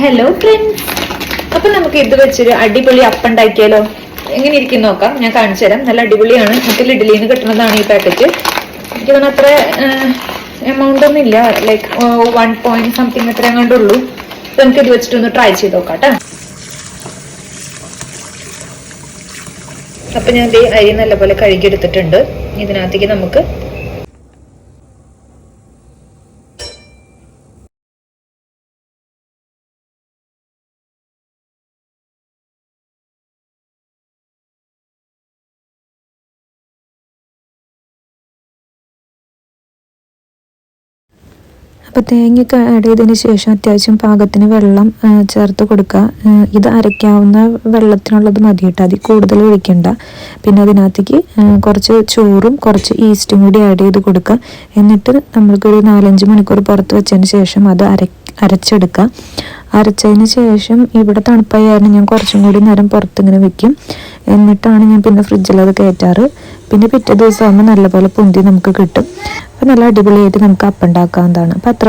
Hello friends, അപ്പൊ നമുക്ക് ഇത് വെച്ചൊരു അടിപൊളി അപ്പം ഉണ്ടാക്കിയാലോ? എങ്ങനെ ഇരിക്കും നോക്കാം, ഞാൻ കാണിച്ചു തരാം. നല്ല അടിപൊളിയാണ്. നമുക്ക് ഇഡ്ഡലിയിൽ നിന്ന് കിട്ടുന്നതാണ് ഈ പാക്കറ്റ്. എനിക്ക് തോന്നുന്നു അത്ര എമൗണ്ട് ഒന്നും ഇല്ല, ലൈക്ക് 1 പോയിന്റ് സംതിങ് എത്ര എങ്ങാണ്ടുള്ളൂ. അപ്പൊ നമുക്ക് ഇത് വെച്ചിട്ടൊന്ന് ട്രൈ ചെയ്ത് നോക്കാം കേട്ടോ. അപ്പൊ ഞാൻ അരി നല്ലപോലെ കഴുകിയെടുത്തിട്ടുണ്ട്. ഇതിനകത്തേക്ക് നമുക്ക് അപ്പോൾ തേങ്ങയൊക്കെ ആഡ് ചെയ്തതിന് ശേഷം അത്യാവശ്യം പാകത്തിന് വെള്ളം ചേർത്ത് കൊടുക്കുക. ഇത് അരയ്ക്കാവുന്ന വെള്ളത്തിനുള്ളത് മതി കേട്ടോ, അതിൽ കൂടുതൽ ഒഴിക്കണ്ട. പിന്നെ അതിനകത്തേക്ക് കുറച്ച് ചോറും കുറച്ച് ഈസ്റ്റും കൂടി ആഡ് ചെയ്ത് കൊടുക്കുക. എന്നിട്ട് നമ്മൾക്കൊരു 4-5 മണിക്കൂർ പുറത്ത് വെച്ചതിന് ശേഷം അത് അരച്ചെടുക്കുക. അരച്ചതിന് ശേഷം ഇവിടെ തണുപ്പായി കാരണം ഞാൻ കുറച്ചും കൂടി നേരം പുറത്തിങ്ങനെ വെക്കും. എന്നിട്ടാണ് ഞാൻ പിന്നെ ഫ്രിഡ്ജിൽ അത് കയറ്റാറ്. പിന്നെ പിറ്റേ ദിവസം ആകുമ്പോൾ നല്ലപോലെ പൊന്തി നമുക്ക് കിട്ടും. അപ്പോൾ നല്ല അടിപൊളിയായിട്ട് നമുക്ക് അപ്പം ഉണ്ടാക്കാവുന്നതാണ്. അപ്പോൾ അത്ര